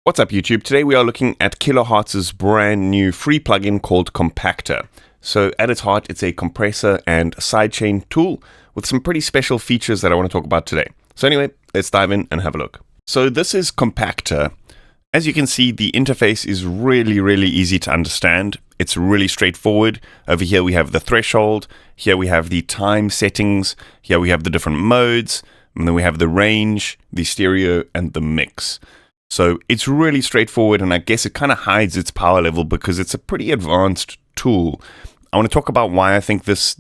What's up, YouTube? Today we are looking at Kilohearts' brand new free plugin called Compactor. So at its heart, it's a compressor and sidechain tool with some pretty special features that I want to talk about today. So anyway, let's dive in and have a look. So this is Compactor. As you can see, the interface is really easy to understand. It's really straightforward. Over here we have the threshold. Here we have the time settings. Here we have the different modes. And then we have the range, the stereo, and the mix. So it's really straightforward, and I guess it kind of hides its power level because it's a pretty advanced tool. I want to talk about why I think this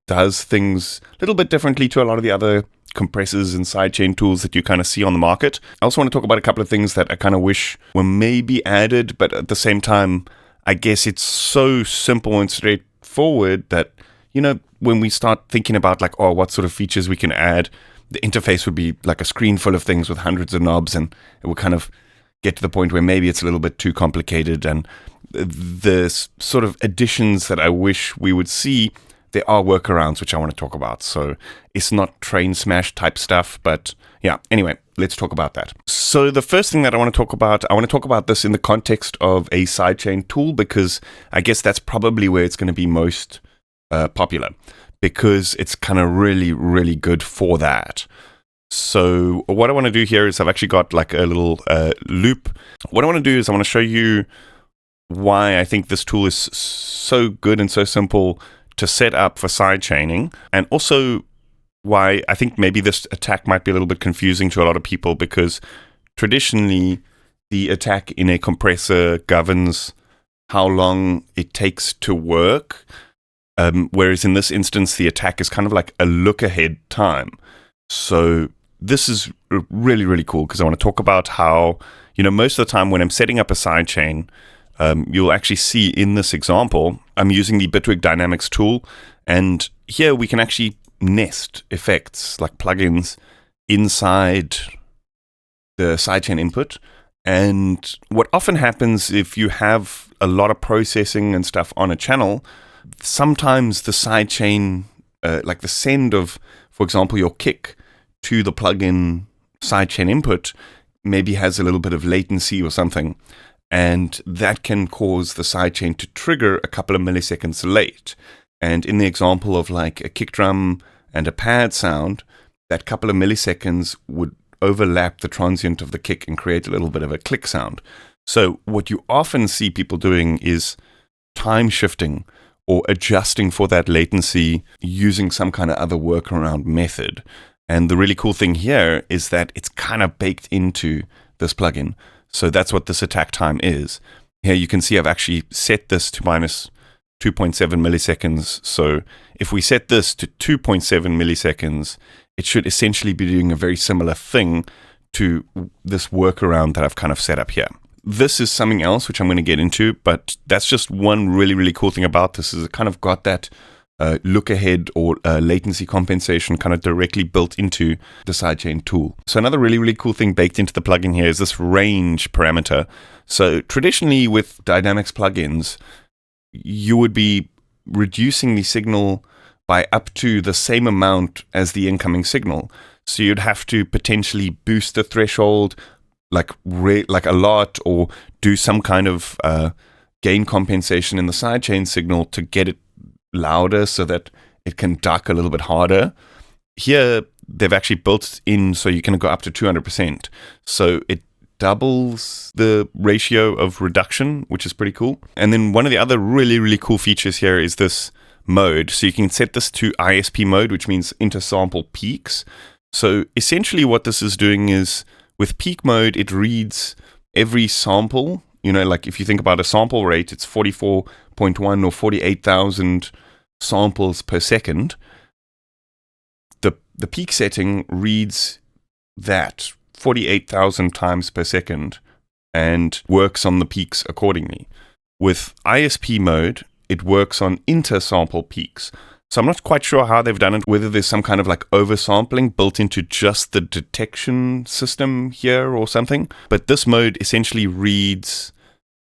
does things a little bit differently to a lot of the other compressors and sidechain tools that you kind of see on the market. I also want to talk about a couple of things that I kind of wish were maybe added, but at the same time, I guess it's so simple and straightforward that, you know, when we start thinking about like, oh, what sort of features we can add, the interface would be like a screen full of things with hundreds of knobs, and it would kind of get to the point where maybe it's a little bit too complicated. And the sort of additions that I wish we would see, there are workarounds which I want to talk about. So it's not train smash type stuff, but yeah, anyway, let's talk about that. So the first thing that I want to talk about this in the context of a sidechain tool, because I guess that's probably where it's going to be most popular, because it's kind of really good for that. So what I want to do here is I've actually got like a little loop. What I want to do is I want to show you why I think this tool is so good and so simple to set up for sidechaining, and also why I think maybe this attack might be a little bit confusing to a lot of people, because traditionally the attack in a compressor governs how long it takes to work. Whereas in this instance, the attack is kind of like a look-ahead time. So this is really cool, because I want to talk about how, you know, most of the time when I'm setting up a sidechain, you'll actually see in this example, I'm using the Bitwig Dynamics tool, and here we can actually nest effects like plugins inside the sidechain input. And what often happens if you have a lot of processing and stuff on a channel, sometimes the sidechain, like the send of, for example, your kick to the plugin sidechain input, maybe has a little bit of latency or something, and that can cause the sidechain to trigger a couple of milliseconds late. And in the example of like a kick drum and a pad sound, that couple of milliseconds would overlap the transient of the kick and create a little bit of a click sound. So what you often see people doing is time shifting or adjusting for that latency using some kind of other workaround method. And the really cool thing here is that it's kind of baked into this plugin. So that's what this attack time is. Here you can see I've actually set this to minus 2.7 milliseconds. So if we set this to 2.7 milliseconds, it should essentially be doing a very similar thing to this workaround that I've kind of set up here. This is something else which I'm going to get into, but that's just one really cool thing about this, is it kind of got that look ahead or latency compensation kind of directly built into the sidechain tool. So another really cool thing baked into the plugin here is this range parameter. So traditionally with Dynamics plugins, you would be reducing the signal by up to the same amount as the incoming signal. So you'd have to potentially boost the threshold like a lot, or do some kind of gain compensation in the sidechain signal to get it louder so that it can duck a little bit harder. Here, they've actually built in so you can go up to 200%. So it doubles the ratio of reduction, which is pretty cool. And then one of the other really cool features here is this mode. So you can set this to ISP mode, which means intersample peaks. So essentially what this is doing is, with peak mode, it reads every sample. You know, like if you think about a sample rate, it's 44.1 or 48,000 samples per second. The peak setting reads that 48,000 times per second and works on the peaks accordingly. With ISP mode, it works on intersample peaks. So I'm not quite sure how they've done it, whether there's some kind of like oversampling built into just the detection system here or something. But this mode essentially reads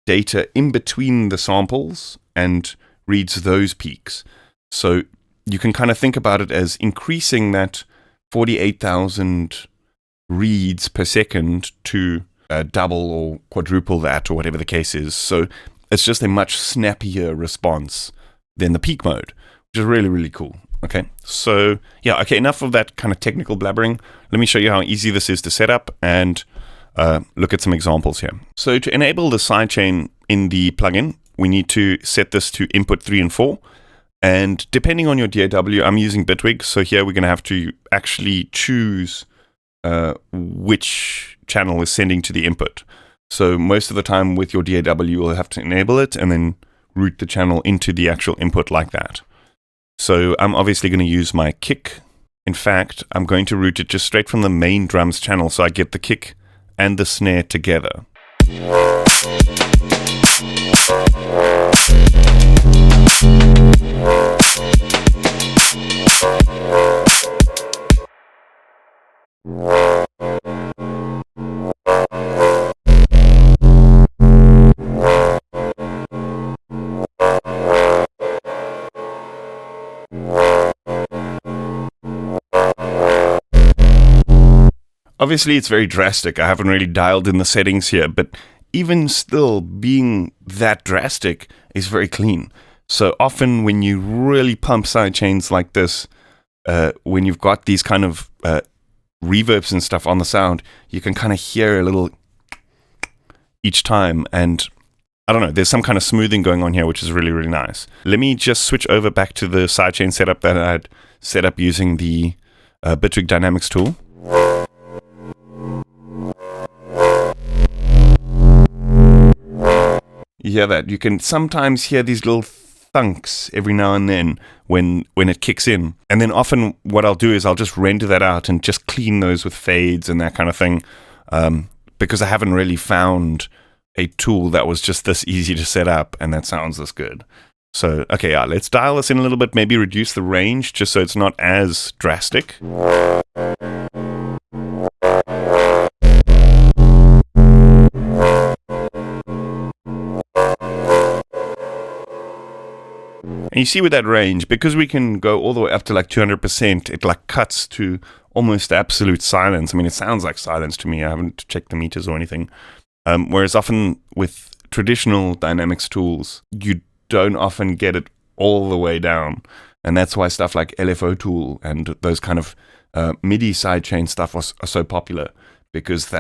data in between the samples and reads those peaks. So you can kind of think about it as increasing that 48,000 reads per second to double or quadruple that or whatever the case is. So it's just a much snappier response than the peak mode, which is really, really cool. Okay, so yeah, okay, enough of that kind of technical blabbering. Let me show you how easy this is to set up and look at some examples here. So to enable the sidechain in the plugin, we need to set this to input 3 and 4. And depending on your DAW, I'm using Bitwig, so here we're going to have to actually choose which channel is sending to the input. So most of the time with your DAW, you'll have to enable it and then route the channel into the actual input like that. So I'm obviously going to use my kick. In fact, I'm going to route it just straight from the main drums channel, so I get the kick and the snare together. Obviously, it's very drastic. I haven't really dialed in the settings here, but even still, being that drastic is very clean. So often when you really pump sidechains like this, when you've got these kind of reverbs and stuff on the sound, you can kind of hear a little each time. And I don't know, there's some kind of smoothing going on here, which is really, really nice. Let me just switch over back to the sidechain setup that I had set up using the Bitwig Dynamics tool. You hear that? You can sometimes hear these little thunks every now and then when it kicks in. And then often what I'll do is I'll just render that out and just clean those with fades and that kind of thing, because I haven't really found a tool that was just this easy to set up and that sounds this good. So, okay, yeah, let's dial this in a little bit, maybe reduce the range just so it's not as drastic. And you see with that range, because we can go all the way up to like 200%, it like cuts to almost absolute silence. I mean, it sounds like silence to me. I haven't checked the meters or anything. Whereas often with traditional dynamics tools, you don't often get it all the way down. And that's why stuff like LFO tool and those kind of MIDI sidechain stuff are so popular, because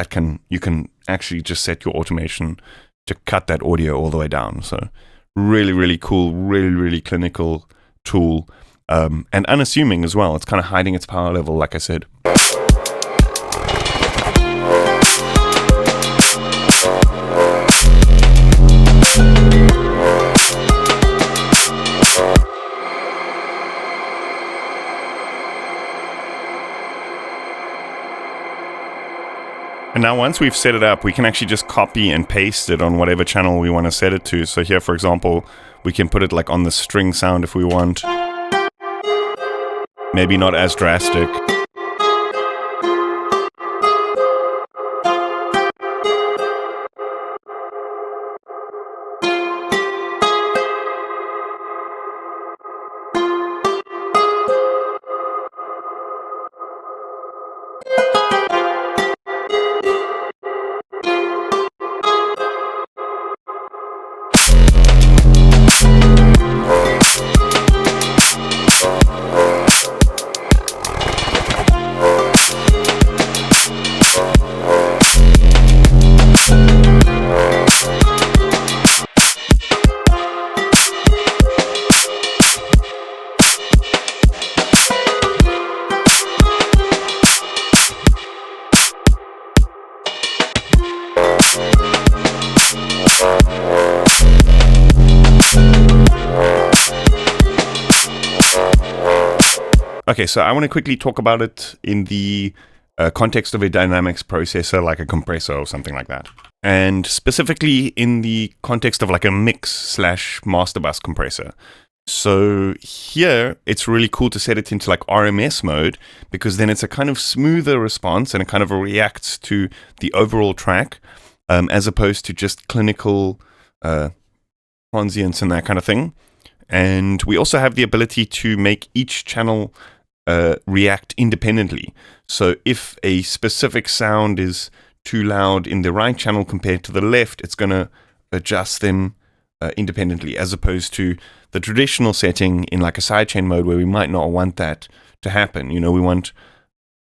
you can actually just set your automation to cut that audio all the way down. So really, really cool, really, really clinical tool, and unassuming as well. It's kind of hiding its power level, like I said. And now once we've set it up, we can actually just copy and paste it on whatever channel we want to set it to. So here, for example, we can put it like on the string sound if we want. Maybe not as drastic. Okay, so I want to quickly talk about it in the context of a dynamics processor, like a compressor or something like that. And specifically in the context of like a mix/master bus compressor. So here, it's really cool to set it into like RMS mode, because then it's a kind of smoother response and it kind of reacts to the overall track, as opposed to just clinical transients and that kind of thing. And we also have the ability to make each channel react independently. So if a specific sound is too loud in the right channel compared to the left, it's going to adjust them independently, as opposed to the traditional setting in like a sidechain mode where we might not want that to happen. You know, we want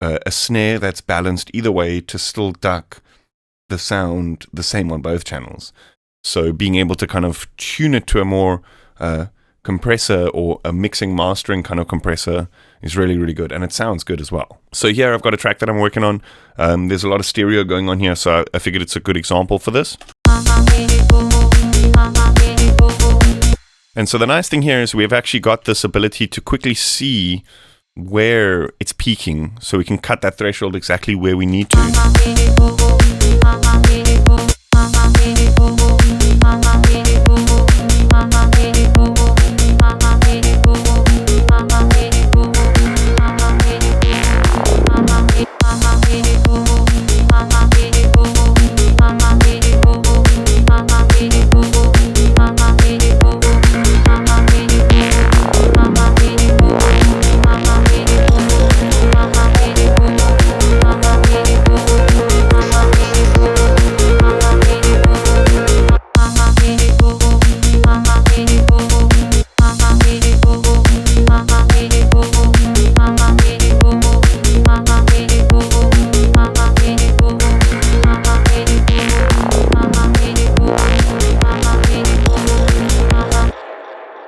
a snare that's balanced either way to still duck the sound the same on both channels. So being able to kind of tune it to a more compressor or a mixing mastering kind of compressor is really, really good, and it sounds good as well. So here I've got a track that I'm working on. There's a lot of stereo going on here, so I figured it's a good example for this. And so the nice thing here is we've actually got this ability to quickly see where it's peaking, so we can cut that threshold exactly where we need to.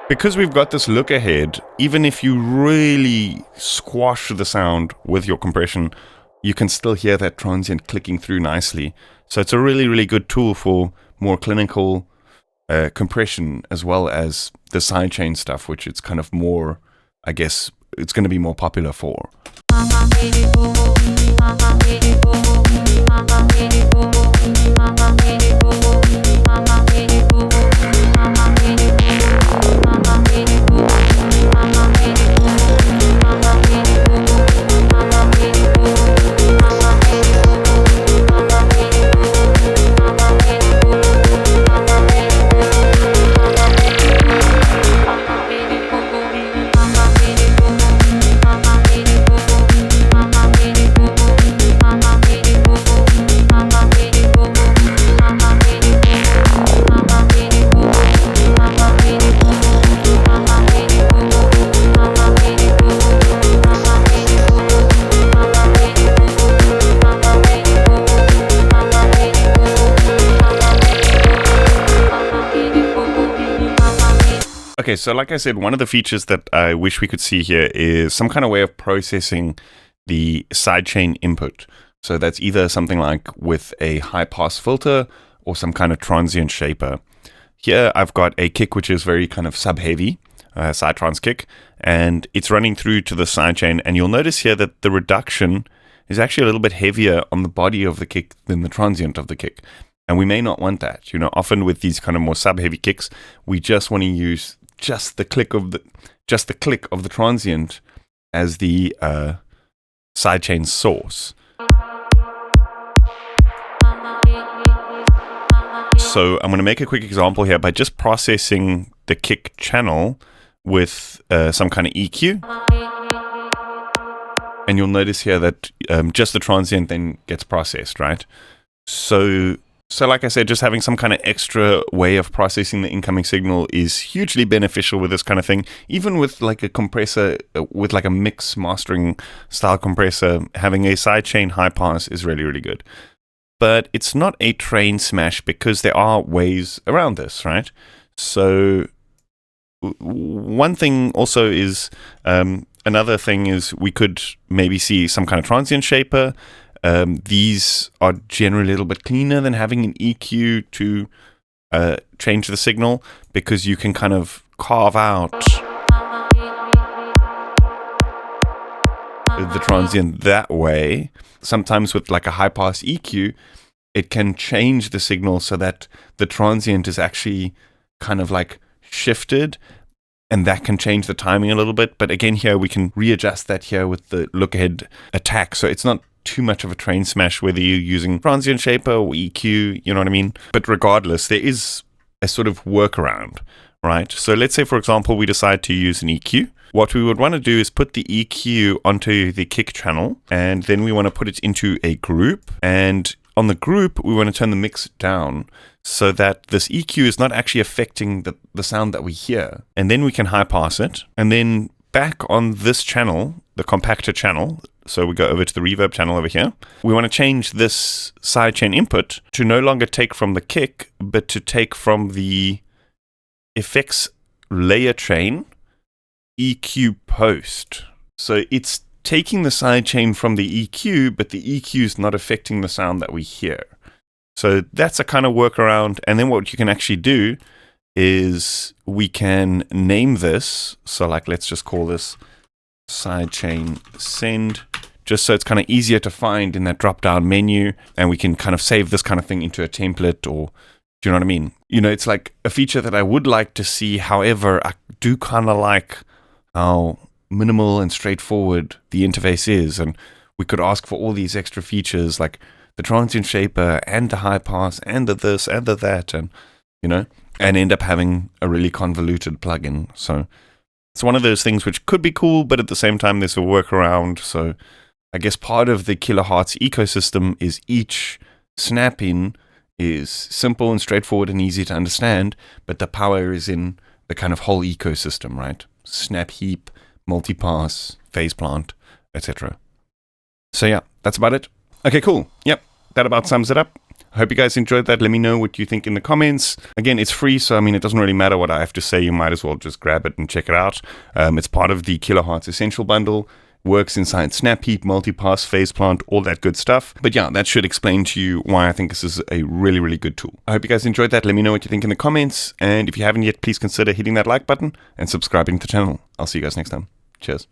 Because we've got this look ahead, even if you really squash the sound with your compression, you can still hear that transient clicking through nicely. So it's a really, really good tool for more clinical compression, as well as the sidechain stuff, which it's kind of more, I guess, it's going to be more popular for. Okay, so like I said, one of the features that I wish we could see here is some kind of way of processing the sidechain input. So that's either something like with a high-pass filter or some kind of transient shaper. Here I've got a kick which is very kind of sub-heavy, side trans kick, and it's running through to the sidechain. And you'll notice here that the reduction is actually a little bit heavier on the body of the kick than the transient of the kick. And we may not want that. You know, often with these kind of more sub-heavy kicks, we just want to use just the click of the transient as the sidechain source. So I'm going to make a quick example here by just processing the kick channel with some kind of EQ. And you'll notice here that just the transient then gets processed, right? So like I said, just having some kind of extra way of processing the incoming signal is hugely beneficial with this kind of thing. Even with like a compressor, with like a mix mastering style compressor, having a sidechain high pass is really, really good. But it's not a train smash because there are ways around this, right? So one thing also is, another thing is we could maybe see some kind of transient shaper. These are generally a little bit cleaner than having an EQ to change the signal, because you can kind of carve out the transient that way. Sometimes with like a high pass EQ, it can change the signal so that the transient is actually kind of like shifted, and that can change the timing a little bit. But again, here we can readjust that here with the look ahead attack. So it's not too much of a train smash whether you're using transient shaper or EQ, you know what I mean? But regardless, there is a sort of workaround, right? So let's say, for example, we decide to use an EQ. What we would want to do is put the EQ onto the kick channel, and then we want to put it into a group. And on the group, we want to turn the mix down so that this EQ is not actually affecting the sound that we hear. And then we can high pass it. And then back on this channel, the compactor channel, so we go over to the reverb channel over here, we want to change this sidechain input to no longer take from the kick, but to take from the effects layer chain EQ post. So it's taking the sidechain from the EQ, but the EQ is not affecting the sound that we hear. So that's a kind of workaround. And then what you can actually do is we can name this. So like, let's just call this sidechain send, just so it's kind of easier to find in that drop down menu. And we can kind of save this kind of thing into a template, or do you know what I mean? You know, it's like a feature that I would like to see. However, I do kind of like how minimal and straightforward the interface is, and we could ask for all these extra features like the transient shaper and the high pass and the this and the that, and you know, and end up having a really convoluted plugin. So it's one of those things which could be cool, but at the same time there's a workaround. So I guess part of the Kilohearts ecosystem is each snap-in is simple and straightforward and easy to understand, but the power is in the kind of whole ecosystem, right? Snap heap, multipass, phase plant, etc. So yeah, that's about it. Okay, cool. Yep, that about sums it up. I hope you guys enjoyed that. Let me know what you think in the comments. Again, it's free, so I mean, it doesn't really matter what I have to say. You might as well just grab it and check it out. It's part of the Kilohearts Essential Bundle. Works inside Snap Heap, Multipass, Phase Plant, all that good stuff. But yeah, that should explain to you why I think this is a really, really good tool. I hope you guys enjoyed that. Let me know what you think in the comments. And if you haven't yet, please consider hitting that like button and subscribing to the channel. I'll see you guys next time. Cheers.